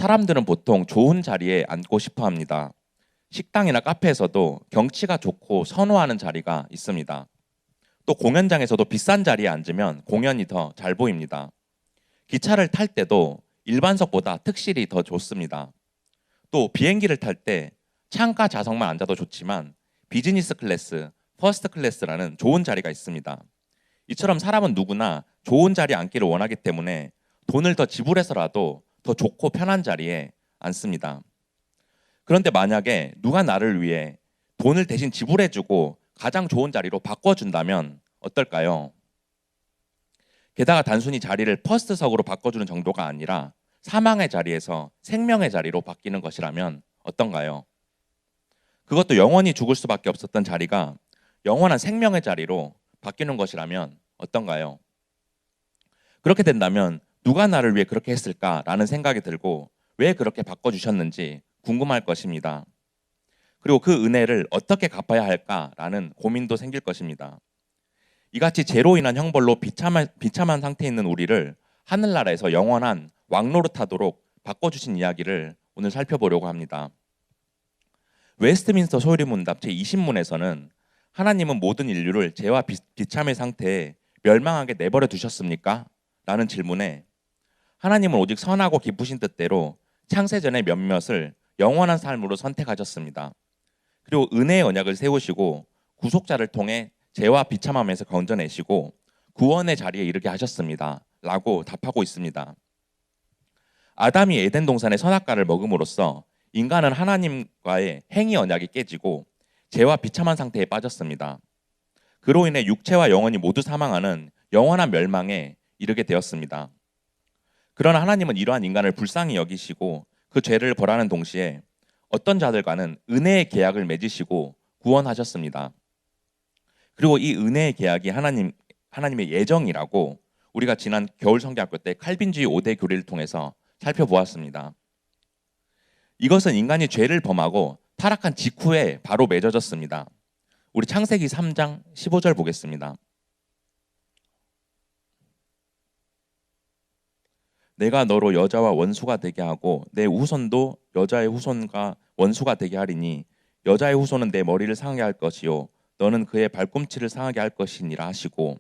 사람들은 보통 좋은 자리에 앉고 싶어 합니다. 식당이나 카페에서도 경치가 좋고 선호하는 자리가 있습니다. 또 공연장에서도 비싼 자리에 앉으면 공연이 더 잘 보입니다. 기차를 탈 때도 일반석보다 특실이 더 좋습니다. 또 비행기를 탈 때 창가 좌석만 앉아도 좋지만 비즈니스 클래스, 퍼스트 클래스라는 좋은 자리가 있습니다. 이처럼 사람은 누구나 좋은 자리에 앉기를 원하기 때문에 돈을 더 지불해서라도 더 좋고 편한 자리에 앉습니다. 그런데 만약에 누가 나를 위해 돈을 대신 지불해주고 가장 좋은 자리로 바꿔준다면 어떨까요? 게다가 단순히 자리를 퍼스트석으로 바꿔주는 정도가 아니라 사망의 자리에서 생명의 자리로 바뀌는 것이라면 어떤가요? 그것도 영원히 죽을 수밖에 없었던 자리가 영원한 생명의 자리로 바뀌는 것이라면 어떤가요? 그렇게 된다면 누가 나를 위해 그렇게 했을까라는 생각이 들고 왜 그렇게 바꿔주셨는지 궁금할 것입니다. 그리고 그 은혜를 어떻게 갚아야 할까라는 고민도 생길 것입니다. 이같이 죄로 인한 형벌로 비참한 상태에 있는 우리를 하늘나라에서 영원한 왕노릇하도록 바꿔주신 이야기를 오늘 살펴보려고 합니다. 웨스트민스터 소유리문답 제20문에서는 하나님은 모든 인류를 죄와 비참의 상태에 멸망하게 내버려 두셨습니까? 라는 질문에 하나님은 오직 선하고 기쁘신 뜻대로 창세전의 몇몇을 영원한 삶으로 선택하셨습니다. 그리고 은혜의 언약을 세우시고 구속자를 통해 죄와 비참함에서 건져내시고 구원의 자리에 이르게 하셨습니다. 라고 답하고 있습니다. 아담이 에덴 동산의 선악과를 먹음으로써 인간은 하나님과의 행위 언약이 깨지고 죄와 비참한 상태에 빠졌습니다. 그로 인해 육체와 영혼이 모두 사망하는 영원한 멸망에 이르게 되었습니다. 그러나 하나님은 이러한 인간을 불쌍히 여기시고 그 죄를 벌하는 동시에 어떤 자들과는 은혜의 계약을 맺으시고 구원하셨습니다. 그리고 이 은혜의 계약이 하나님의 예정이라고 우리가 지난 겨울 성경학교 때 칼빈주의 5대 교리를 통해서 살펴보았습니다. 이것은 인간이 죄를 범하고 타락한 직후에 바로 맺어졌습니다. 우리 창세기 3장 15절 보겠습니다. 내가 너로 여자와 원수가 되게 하고 내 후손도 여자의 후손과 원수가 되게 하리니 여자의 후손은 내 머리를 상하게 할 것이요 너는 그의 발꿈치를 상하게 할 것이니라 하시고,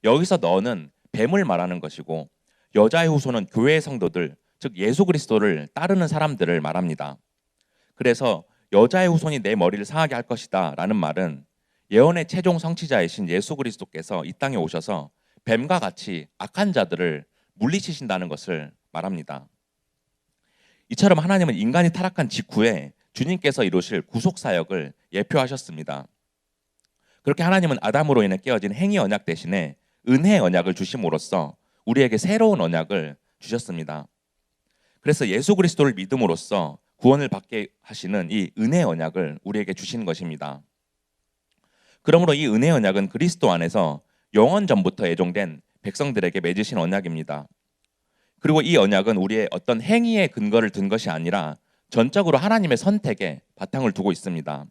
여기서 너는 뱀을 말하는 것이고 여자의 후손은 교회의 성도들, 즉 예수 그리스도를 따르는 사람들을 말합니다. 그래서 여자의 후손이 내 머리를 상하게 할 것이다 라는 말은 예언의 최종 성취자이신 예수 그리스도께서 이 땅에 오셔서 뱀과 같이 악한 자들을 물리치신다는 것을 말합니다. 이처럼 하나님은 인간이 타락한 직후에 주님께서 이루실 구속사역을 예표하셨습니다. 그렇게 하나님은 아담으로 인해 깨어진 행위 언약 대신에 은혜의 언약을 주심으로써 우리에게 새로운 언약을 주셨습니다. 그래서 예수 그리스도를 믿음으로써 구원을 받게 하시는 이 은혜의 언약을 우리에게 주시는 것입니다. 그러므로 이 은혜의 언약은 그리스도 안에서 영원 전부터 예정된 백성들에게 맺으신 언약입니다. 그리고 이 언약은 우리의 어떤 행위의 근거를 든 것이 아니라 전적으로 하나님의 선택에 바탕을 두고 있습니다.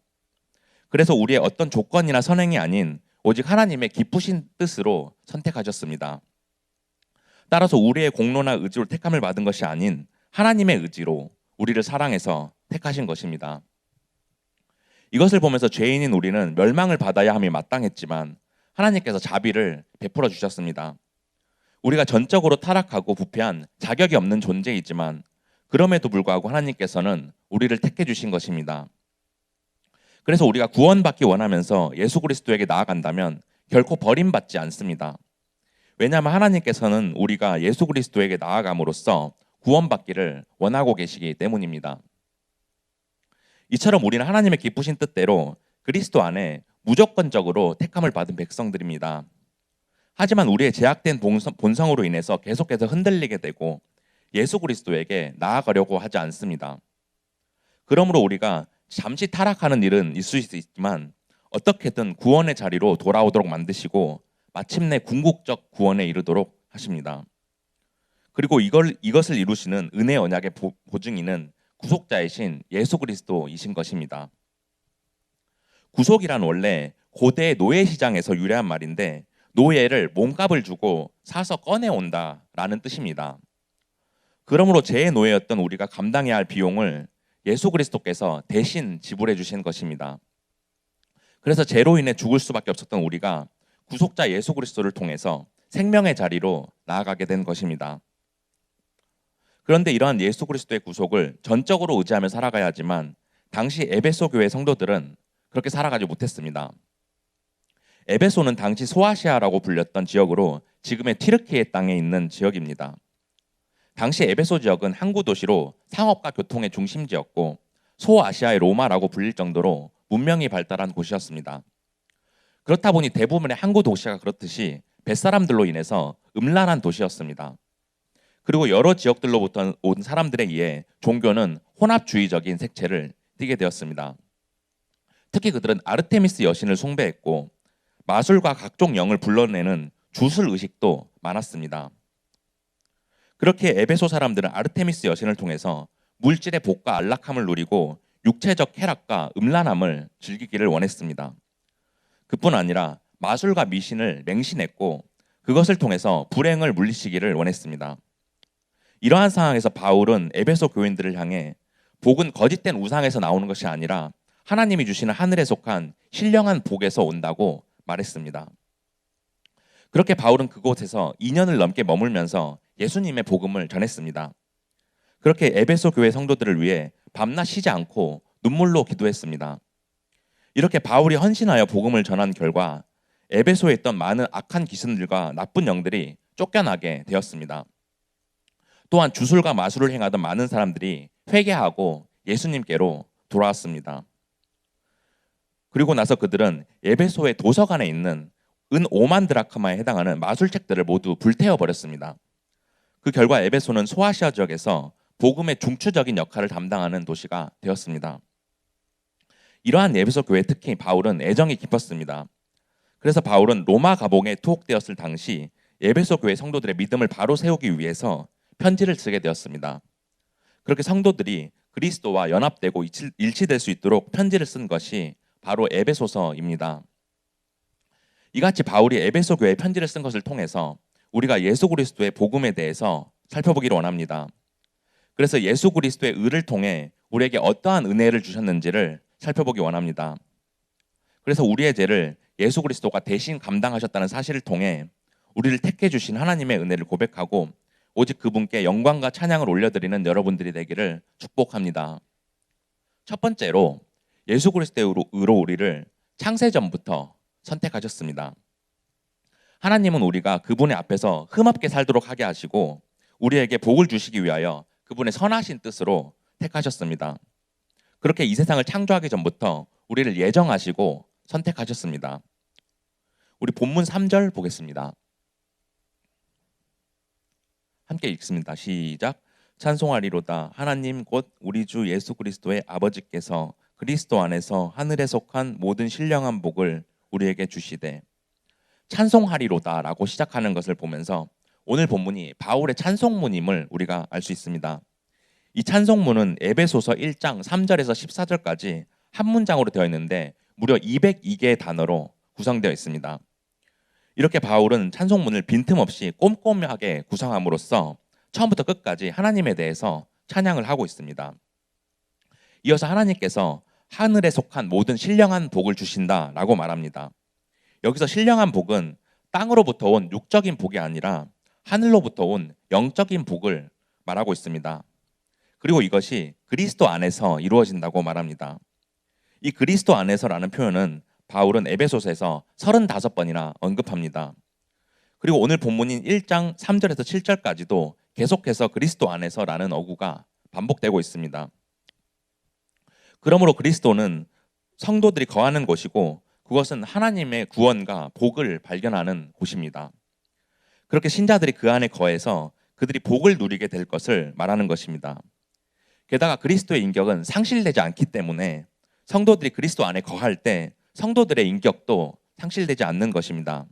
그래서 우리의 어떤 조건이나 선행이 아닌 오직 하나님의 기쁘신 뜻으로 선택하셨습니다. 따라서 우리의 공로나 의지로 택함을 받은 것이 아닌 하나님의 의지로 우리를 사랑해서 택하신 것입니다. 이것을 보면서 죄인인 우리는 멸망을 받아야 함이 마땅했지만 하나님께서 자비를 베풀어 주셨습니다. 우리가 전적으로 타락하고 부패한 자격이 없는 존재이지만 그럼에도 불구하고 하나님께서는 우리를 택해 주신 것입니다. 그래서 우리가 구원받기 원하면서 예수 그리스도에게 나아간다면 결코 버림받지 않습니다. 왜냐하면 하나님께서는 우리가 예수 그리스도에게 나아감으로써 구원받기를 원하고 계시기 때문입니다. 이처럼 우리는 하나님의 기쁘신 뜻대로 그리스도 안에 무조건적으로 택함을 받은 백성들입니다. 하지만 우리의 제약된 본성으로 인해서 계속해서 흔들리게 되고 예수 그리스도에게 나아가려고 하지 않습니다. 그러므로 우리가 잠시 타락하는 일은 있을 수 있지만 어떻게든 구원의 자리로 돌아오도록 만드시고 마침내 궁극적 구원에 이르도록 하십니다. 그리고 이것을 이루시는 은혜 언약의 보증인은 구속자이신 예수 그리스도이신 것입니다. 구속이란 원래 고대 노예 시장에서 유래한 말인데 노예를 몸값을 주고 사서 꺼내온다라는 뜻입니다. 그러므로 죄의 노예였던 우리가 감당해야 할 비용을 예수 그리스도께서 대신 지불해 주신 것입니다. 그래서 죄로 인해 죽을 수밖에 없었던 우리가 구속자 예수 그리스도를 통해서 생명의 자리로 나아가게 된 것입니다. 그런데 이러한 예수 그리스도의 구속을 전적으로 의지하며 살아가야 하지만 당시 에베소 교회 성도들은 그렇게 살아가지 못했습니다. 에베소는 당시 소아시아라고 불렸던 지역으로 지금의 튀르키예 땅에 있는 지역입니다. 당시 에베소 지역은 항구 도시로 상업과 교통의 중심지였고 소아시아의 로마라고 불릴 정도로 문명이 발달한 곳이었습니다. 그렇다 보니 대부분의 항구 도시가 그렇듯이 뱃사람들로 인해서 음란한 도시였습니다. 그리고 여러 지역들로부터 온 사람들에 의해 종교는 혼합주의적인 색채를 띠게 되었습니다. 특히 그들은 아르테미스 여신을 숭배했고 마술과 각종 영을 불러내는 주술 의식도 많았습니다. 그렇게 에베소 사람들은 아르테미스 여신을 통해서 물질의 복과 안락함을 누리고 육체적 쾌락과 음란함을 즐기기를 원했습니다. 그뿐 아니라 마술과 미신을 맹신했고 그것을 통해서 불행을 물리치기를 원했습니다. 이러한 상황에서 바울은 에베소 교인들을 향해 복은 거짓된 우상에서 나오는 것이 아니라 하나님이 주시는 하늘에 속한 신령한 복에서 온다고 말했습니다. 그렇게 바울은 그곳에서 2년을 넘게 머물면서 예수님의 복음을 전했습니다. 그렇게 에베소 교회 성도들을 위해 밤낮 쉬지 않고 눈물로 기도했습니다. 이렇게 바울이 헌신하여 복음을 전한 결과 에베소에 있던 많은 악한 귀신들과 나쁜 영들이 쫓겨나게 되었습니다. 또한 주술과 마술을 행하던 많은 사람들이 회개하고 예수님께로 돌아왔습니다. 그리고 나서 그들은 에베소의 도서관에 있는 은 5만 드라크마에 해당하는 마술책들을 모두 불태워 버렸습니다. 그 결과 에베소는 소아시아 지역에서 복음의 중추적인 역할을 담당하는 도시가 되었습니다. 이러한 에베소 교회 특히 바울은 애정이 깊었습니다. 그래서 바울은 로마 감옥에 투옥되었을 당시 에베소 교회 성도들의 믿음을 바로 세우기 위해서 편지를 쓰게 되었습니다. 그렇게 성도들이 그리스도와 연합되고 일치될 수 있도록 편지를 쓴 것이 바로 에베소서입니다. 이같이 바울이 에베소 교회에 편지를 쓴 것을 통해서 우리가 예수 그리스도의 복음에 대해서 살펴보기를 원합니다. 그래서 예수 그리스도의 의를 통해 우리에게 어떠한 은혜를 주셨는지를 살펴보기 원합니다. 그래서 우리의 죄를 예수 그리스도가 대신 감당하셨다는 사실을 통해 우리를 택해 주신 하나님의 은혜를 고백하고 오직 그분께 영광과 찬양을 올려드리는 여러분들이 되기를 축복합니다. 첫 번째로 예수 그리스도의 의로 우리를 창세전부터 선택하셨습니다. 하나님은 우리가 그분의 앞에서 흠없게 살도록 하게 하시고 우리에게 복을 주시기 위하여 그분의 선하신 뜻으로 택하셨습니다. 그렇게 이 세상을 창조하기 전부터 우리를 예정하시고 선택하셨습니다. 우리 본문 3절 보겠습니다. 함께 읽습니다. 시작. 찬송하리로다. 하나님 곧 우리 주 예수 그리스도의 아버지께서 그리스도 안에서 하늘에 속한 모든 신령한 복을 우리에게 주시되. 찬송하리로다라고 시작하는 것을 보면서 오늘 본문이 바울의 찬송문임을 우리가 알 수 있습니다. 이 찬송문은 에베소서 1장 3절에서 14절까지 한 문장으로 되어 있는데 무려 202개의 단어로 구성되어 있습니다. 이렇게 바울은 찬송문을 빈틈없이 꼼꼼하게 구성함으로써 처음부터 끝까지 하나님에 대해서 찬양을 하고 있습니다. 이어서 하나님께서 하늘에 속한 모든 신령한 복을 주신다라고 말합니다. 여기서 신령한 복은 땅으로부터 온 육적인 복이 아니라 하늘로부터 온 영적인 복을 말하고 있습니다. 그리고 이것이 그리스도 안에서 이루어진다고 말합니다. 이 그리스도 안에서라는 표현은 바울은 에베소서에서 35번이나 언급합니다. 그리고 오늘 본문인 1장 3절에서 7절까지도 계속해서 그리스도 안에서라는 어구가 반복되고 있습니다. 그러므로 그리스도는 성도들이 거하는 곳이고 그것은 하나님의 구원과 복을 발견하는 곳입니다. 그렇게 신자들이 그 안에 거해서 그들이 복을 누리게 될 것을 말하는 것입니다. 게다가 그리스도의 인격은 상실되지 않기 때문에 성도들이 그리스도 안에 거할 때 성도들의 인격도 상실되지 않는 것입니다.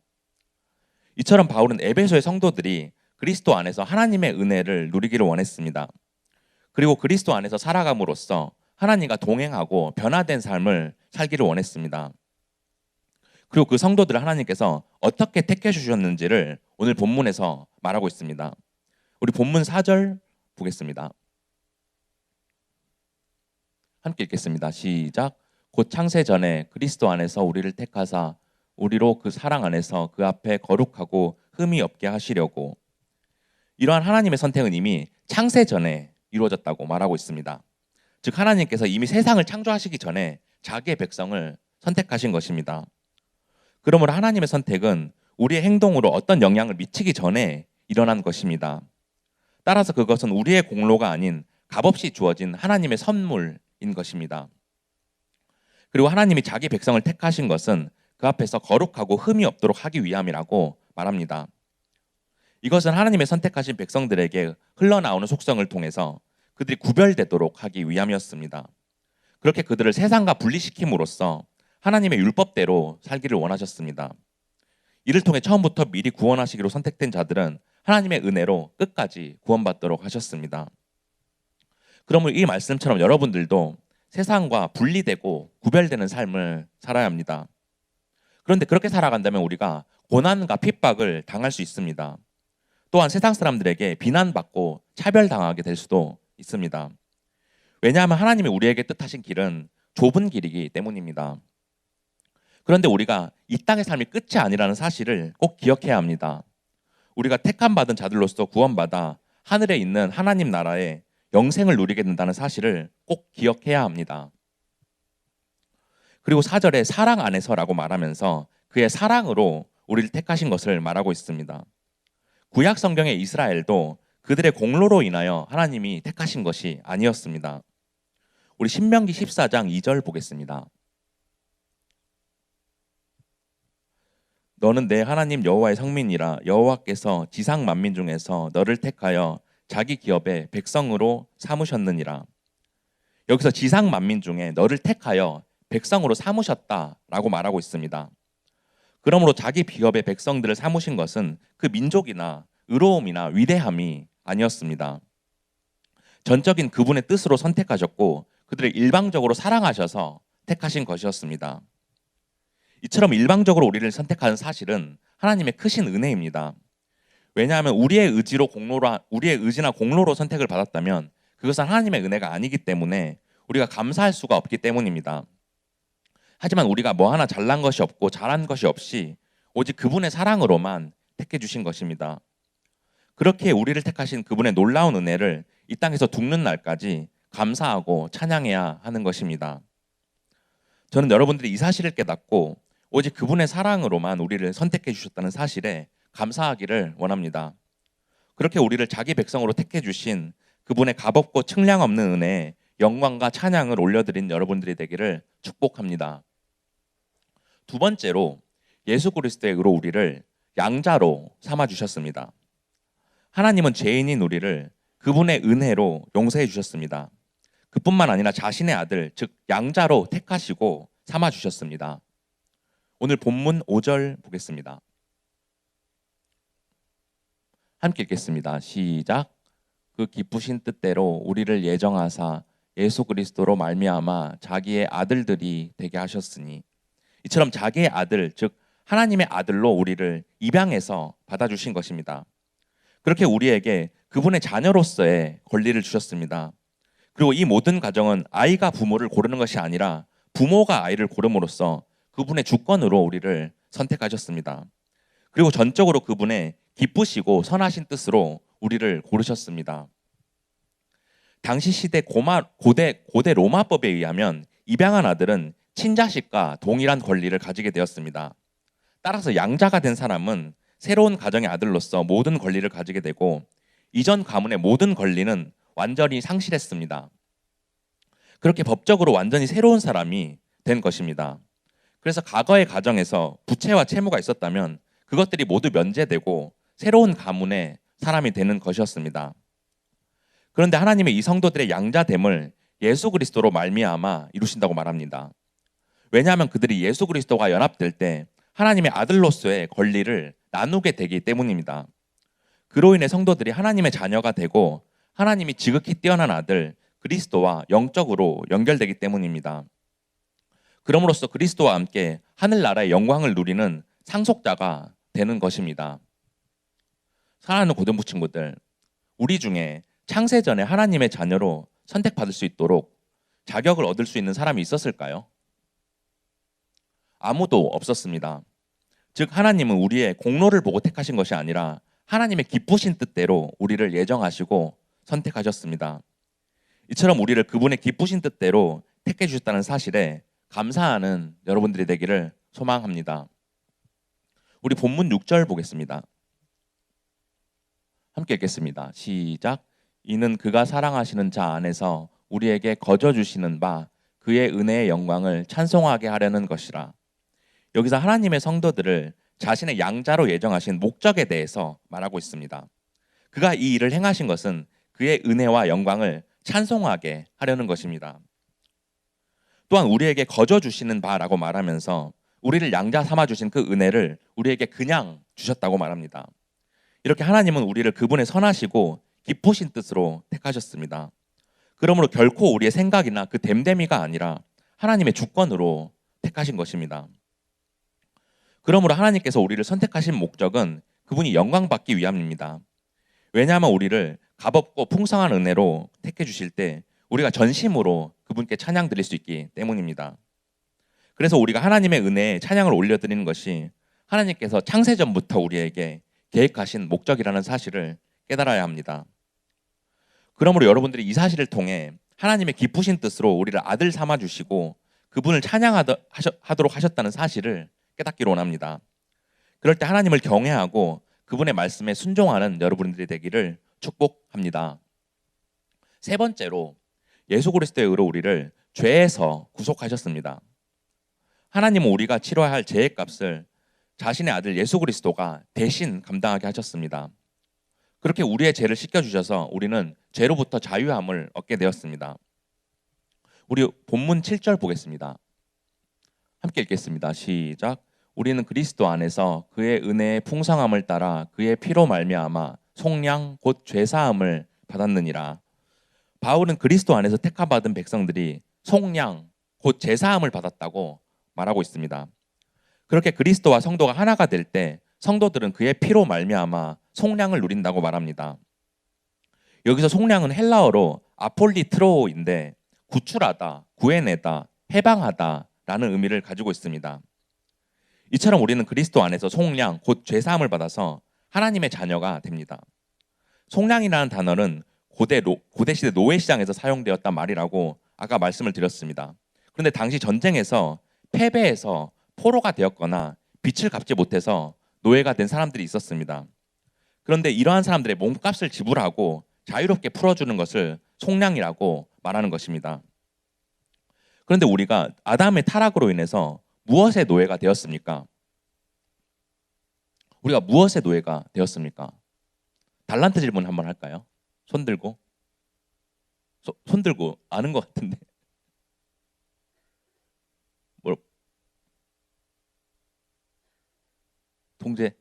이처럼 바울은 에베소의 성도들이 그리스도 안에서 하나님의 은혜를 누리기를 원했습니다. 그리고 그리스도 안에서 살아감으로써 하나님과 동행하고 변화된 삶을 살기를 원했습니다. 그리고 그 성도들을 하나님께서 어떻게 택해 주셨는지를 오늘 본문에서 말하고 있습니다. 우리 본문 4절 보겠습니다. 함께 읽겠습니다. 시작. 곧 창세 전에 그리스도 안에서 우리를 택하사 우리로 그 사랑 안에서 그 앞에 거룩하고 흠이 없게 하시려고. 이러한 하나님의 선택은 이미 창세 전에 이루어졌다고 말하고 있습니다. 즉 하나님께서 이미 세상을 창조하시기 전에 자기의 백성을 선택하신 것입니다. 그러므로 하나님의 선택은 우리의 행동으로 어떤 영향을 미치기 전에 일어난 것입니다. 따라서 그것은 우리의 공로가 아닌 값없이 주어진 하나님의 선물인 것입니다. 그리고 하나님이 자기 백성을 택하신 것은 그 앞에서 거룩하고 흠이 없도록 하기 위함이라고 말합니다. 이것은 하나님의 선택하신 백성들에게 흘러나오는 속성을 통해서 그들이 구별되도록 하기 위함이었습니다. 그렇게 그들을 세상과 분리시킴으로써 하나님의 율법대로 살기를 원하셨습니다. 이를 통해 처음부터 미리 구원하시기로 선택된 자들은 하나님의 은혜로 끝까지 구원받도록 하셨습니다. 그러므로 이 말씀처럼 여러분들도 세상과 분리되고 구별되는 삶을 살아야 합니다. 그런데 그렇게 살아간다면 우리가 고난과 핍박을 당할 수 있습니다. 또한 세상 사람들에게 비난받고 차별당하게 될 수도 있습니다. 왜냐하면 하나님이 우리에게 뜻하신 길은 좁은 길이기 때문입니다. 그런데 우리가 이 땅의 삶이 끝이 아니라는 사실을 꼭 기억해야 합니다. 우리가 택함 받은 자들로서 구원받아 하늘에 있는 하나님 나라의 영생을 누리게 된다는 사실을 꼭 기억해야 합니다. 그리고 4절에 사랑 안에서라고 말하면서 그의 사랑으로 우리를 택하신 것을 말하고 있습니다. 구약 성경의 이스라엘도 그들의 공로로 인하여 하나님이 택하신 것이 아니었습니다. 우리 신명기 14장 2절 보겠습니다. 너는 내 하나님 여호와의 성민이라. 여호와께서 지상 만민 중에서 너를 택하여 자기 기업의 백성으로 삼으셨느니라. 여기서 지상 만민 중에 너를 택하여 백성으로 삼으셨다라고 말하고 있습니다. 그러므로 자기 기업의 백성들을 삼으신 것은 그 민족이나 의로움이나 위대함이 아니었습니다. 전적인 그분의 뜻으로 선택하셨고 그들을 일방적으로 사랑하셔서 택하신 것이었습니다. 이처럼 일방적으로 우리를 선택하는 사실은 하나님의 크신 은혜입니다. 왜냐하면 우리의 의지나 공로로 선택을 받았다면 그것은 하나님의 은혜가 아니기 때문에 우리가 감사할 수가 없기 때문입니다. 하지만 우리가 뭐 하나 잘난 것이 없고 잘한 것이 없이 오직 그분의 사랑으로만 택해 주신 것입니다. 그렇게 우리를 택하신 그분의 놀라운 은혜를 이 땅에서 죽는 날까지 감사하고 찬양해야 하는 것입니다. 저는 여러분들이 이 사실을 깨닫고 오직 그분의 사랑으로만 우리를 선택해 주셨다는 사실에 감사하기를 원합니다. 그렇게 우리를 자기 백성으로 택해 주신 그분의 값없고 측량 없는 은혜에 영광과 찬양을 올려드린 여러분들이 되기를 축복합니다. 두 번째로 예수 그리스도의 의로 우리를 양자로 삼아 주셨습니다. 하나님은 죄인인 우리를 그분의 은혜로 용서해 주셨습니다. 그뿐만 아니라 자신의 아들, 즉 양자로 택하시고 삼아 주셨습니다. 오늘 본문 5절 보겠습니다. 함께 읽겠습니다. 시작. 그 기쁘신 뜻대로 우리를 예정하사 예수 그리스도로 말미암아 자기의 아들들이 되게 하셨으니. 이처럼 자기의 아들, 즉 하나님의 아들로 우리를 입양해서 받아주신 것입니다. 그렇게 우리에게 그분의 자녀로서의 권리를 주셨습니다. 그리고 이 모든 과정은 아이가 부모를 고르는 것이 아니라 부모가 아이를 고름으로써 그분의 주권으로 우리를 선택하셨습니다. 그리고 전적으로 그분의 기쁘시고 선하신 뜻으로 우리를 고르셨습니다. 당시 시대 고대 로마법에 의하면 입양한 아들은 친자식과 동일한 권리를 가지게 되었습니다. 따라서 양자가 된 사람은 새로운 가정의 아들로서 모든 권리를 가지게 되고 이전 가문의 모든 권리는 완전히 상실했습니다. 그렇게 법적으로 완전히 새로운 사람이 된 것입니다. 그래서 과거의 가정에서 부채와 채무가 있었다면 그것들이 모두 면제되고 새로운 가문의 사람이 되는 것이었습니다. 그런데 하나님의 이 성도들의 양자됨을 예수 그리스도로 말미암아 이루신다고 말합니다. 왜냐하면 그들이 예수 그리스도와 연합될 때 하나님의 아들로서의 권리를 나누게 되기 때문입니다. 그로 인해 성도들이 하나님의 자녀가 되고 하나님이 지극히 뛰어난 아들 그리스도와 영적으로 연결되기 때문입니다. 그럼으로써 그리스도와 함께 하늘나라의 영광을 누리는 상속자가 되는 것입니다. 사랑하는 고등부 친구들, 우리 중에 창세 전에 하나님의 자녀로 선택받을 수 있도록 자격을 얻을 수 있는 사람이 있었을까요? 아무도 없었습니다. 즉 하나님은 우리의 공로를 보고 택하신 것이 아니라 하나님의 기쁘신 뜻대로 우리를 예정하시고 선택하셨습니다. 이처럼 우리를 그분의 기쁘신 뜻대로 택해 주셨다는 사실에 감사하는 여러분들이 되기를 소망합니다. 우리 본문 6절 보겠습니다. 함께 읽겠습니다. 시작. 이는 그가 사랑하시는 자 안에서 우리에게 거저 주시는 바 그의 은혜의 영광을 찬송하게 하려는 것이라. 여기서 하나님의 성도들을 자신의 양자로 예정하신 목적에 대해서 말하고 있습니다. 그가 이 일을 행하신 것은 그의 은혜와 영광을 찬송하게 하려는 것입니다. 또한 우리에게 거저 주시는 바라고 말하면서 우리를 양자 삼아 주신 그 은혜를 우리에게 그냥 주셨다고 말합니다. 이렇게 하나님은 우리를 그분의 선하시고 기쁘신 뜻으로 택하셨습니다. 그러므로 결코 우리의 생각이나 그 됨됨이가 아니라 하나님의 주권으로 택하신 것입니다. 그러므로 하나님께서 우리를 선택하신 목적은 그분이 영광 받기 위함입니다. 왜냐하면 우리를 값없고 풍성한 은혜로 택해 주실 때 우리가 전심으로 그분께 찬양 드릴 수 있기 때문입니다. 그래서 우리가 하나님의 은혜에 찬양을 올려드리는 것이 하나님께서 창세전부터 우리에게 계획하신 목적이라는 사실을 깨달아야 합니다. 그러므로 여러분들이 이 사실을 통해 하나님의 기쁘신 뜻으로 우리를 아들 삼아 주시고 그분을 찬양하도록 하셨다는 사실을 깨닫기를 원합니다. 그럴 때 하나님을 경외하고 그분의 말씀에 순종하는 여러분들이 되기를 축복합니다. 세 번째로 예수 그리스도의 의로 우리를 죄에서 구속하셨습니다. 하나님은 우리가 치러야 할 죄의 값을 자신의 아들 예수 그리스도가 대신 감당하게 하셨습니다. 그렇게 우리의 죄를 씻겨주셔서 우리는 죄로부터 자유함을 얻게 되었습니다. 우리 본문 7절 보겠습니다. 함께 읽겠습니다. 시작. 우리는 그리스도 안에서 그의 은혜의 풍성함을 따라 그의 피로 말미암아 속량 곧 죄사함을 받았느니라. 바울은 그리스도 안에서 택함받은 백성들이 속량 곧 죄사함을 받았다고 말하고 있습니다. 그렇게 그리스도와 성도가 하나가 될 때 성도들은 그의 피로 말미암아 속량을 누린다고 말합니다. 여기서 속량은 헬라어로 아폴리트로인데 구출하다, 구해내다, 해방하다라는 의미를 가지고 있습니다. 이처럼 우리는 그리스도 안에서 속량, 곧 죄사함을 받아서 하나님의 자녀가 됩니다. 속량이라는 단어는 고대 시대 노예 시장에서 사용되었단 말이라고 아까 말씀을 드렸습니다. 그런데 당시 전쟁에서 패배해서 포로가 되었거나 빚을 갚지 못해서 노예가 된 사람들이 있었습니다. 그런데 이러한 사람들의 몸값을 지불하고 자유롭게 풀어주는 것을 속량이라고 말하는 것입니다. 그런데 우리가 아담의 타락으로 인해서 무엇의 노예가 되었습니까? 우리가 무엇의 노예가 되었습니까? 달란트 질문 한번 할까요? 손 들고 아는 것 같은데 뭐 통제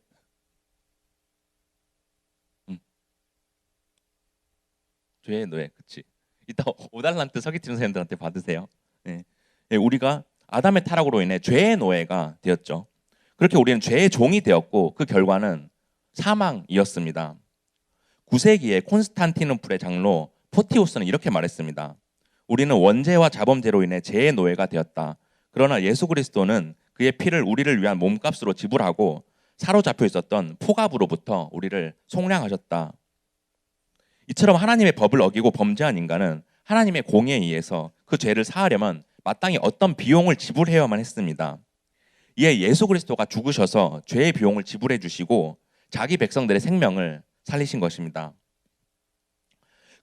죄의 노예. 그치. 이따 5달란트 서기팀 선생님들한테 받으세요. 네. 네, 우리가 아담의 타락으로 인해 죄의 노예가 되었죠. 그렇게 우리는 죄의 종이 되었고 그 결과는 사망이었습니다. 9세기에 콘스탄티누플의 장로 포티우스는 이렇게 말했습니다. 우리는 원죄와 자범죄로 인해 죄의 노예가 되었다. 그러나 예수 그리스도는 그의 피를 우리를 위한 몸값으로 지불하고 사로잡혀 있었던 포갑으로부터 우리를 속량하셨다. 이처럼 하나님의 법을 어기고 범죄한 인간은 하나님의 공의에 의해서 그 죄를 사하려면 마땅히 어떤 비용을 지불해야만 했습니다. 이에 예수 그리스도가 죽으셔서 죄의 비용을 지불해 주시고 자기 백성들의 생명을 살리신 것입니다.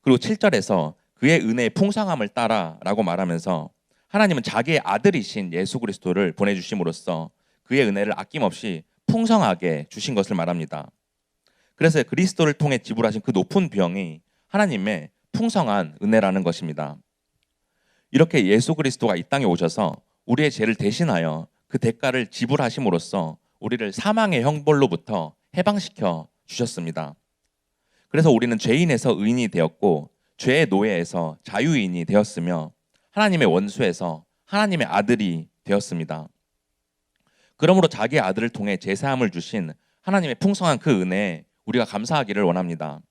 그리고 7절에서 그의 은혜의 풍성함을 따라라고 말하면서 하나님은 자기의 아들이신 예수 그리스도를 보내주심으로써 그의 은혜를 아낌없이 풍성하게 주신 것을 말합니다. 그래서 그리스도를 통해 지불하신 그 높은 비용이 하나님의 풍성한 은혜라는 것입니다. 이렇게 예수 그리스도가 이 땅에 오셔서 우리의 죄를 대신하여 그 대가를 지불하심으로써 우리를 사망의 형벌로부터 해방시켜 주셨습니다. 그래서 우리는 죄인에서 의인이 되었고 죄의 노예에서 자유인이 되었으며 하나님의 원수에서 하나님의 아들이 되었습니다. 그러므로 자기의 아들을 통해 제사함을 주신 하나님의 풍성한 그 은혜에 우리가 감사하기를 원합니다.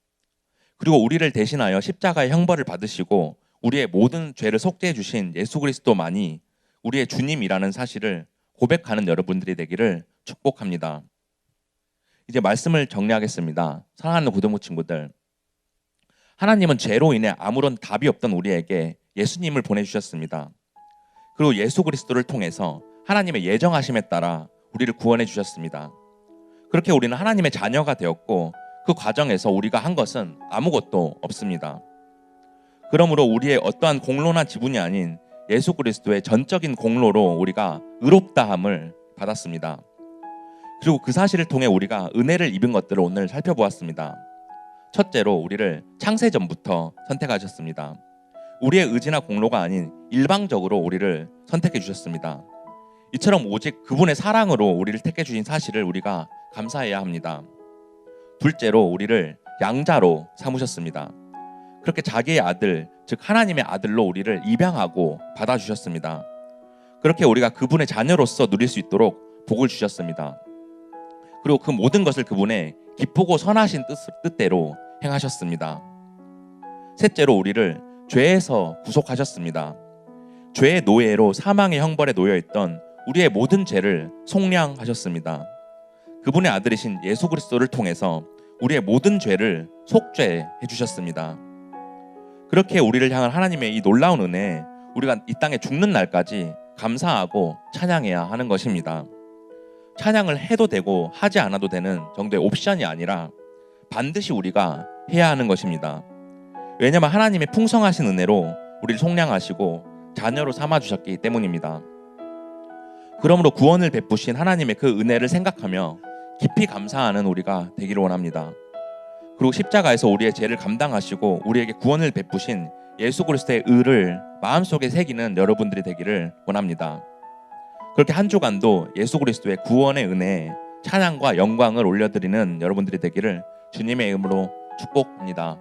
그리고 우리를 대신하여 십자가의 형벌을 받으시고 우리의 모든 죄를 속죄해 주신 예수 그리스도만이 우리의 주님이라는 사실을 고백하는 여러분들이 되기를 축복합니다. 이제 말씀을 정리하겠습니다. 사랑하는 고등부 친구들, 하나님은 죄로 인해 아무런 답이 없던 우리에게 예수님을 보내주셨습니다. 그리고 예수 그리스도를 통해서 하나님의 예정하심에 따라 우리를 구원해 주셨습니다. 그렇게 우리는 하나님의 자녀가 되었고 그 과정에서 우리가 한 것은 아무것도 없습니다. 그러므로 우리의 어떠한 공로나 지분이 아닌 예수 그리스도의 전적인 공로로 우리가 의롭다함을 받았습니다. 그리고 그 사실을 통해 우리가 은혜를 입은 것들을 오늘 살펴보았습니다. 첫째로 우리를 창세 전부터 선택하셨습니다. 우리의 의지나 공로가 아닌 일방적으로 우리를 선택해 주셨습니다. 이처럼 오직 그분의 사랑으로 우리를 택해 주신 사실을 우리가 감사해야 합니다. 둘째로 우리를 양자로 삼으셨습니다. 그렇게 자기의 아들, 즉 하나님의 아들로 우리를 입양하고 받아주셨습니다. 그렇게 우리가 그분의 자녀로서 누릴 수 있도록 복을 주셨습니다. 그리고 그 모든 것을 그분의 기쁘고 선하신 뜻대로 행하셨습니다. 셋째로 우리를 죄에서 구속하셨습니다. 죄의 노예로 사망의 형벌에 놓여있던 우리의 모든 죄를 속량하셨습니다. 그분의 아들이신 예수 그리스도를 통해서 우리의 모든 죄를 속죄해 주셨습니다. 그렇게 우리를 향한 하나님의 이 놀라운 은혜, 우리가 이 땅에 죽는 날까지 감사하고 찬양해야 하는 것입니다. 찬양을 해도 되고 하지 않아도 되는 정도의 옵션이 아니라 반드시 우리가 해야 하는 것입니다. 왜냐하면 하나님의 풍성하신 은혜로 우리를 속량하시고 자녀로 삼아주셨기 때문입니다. 그러므로 구원을 베푸신 하나님의 그 은혜를 생각하며 깊이 감사하는 우리가 되기를 원합니다. 그리고 십자가에서 우리의 죄를 감당하시고 우리에게 구원을 베푸신 예수 그리스도의 의를 마음속에 새기는 여러분들이 되기를 원합니다. 그렇게 한 주간도 예수 그리스도의 구원의 은혜에 찬양과 영광을 올려드리는 여러분들이 되기를 주님의 이름으로 축복합니다.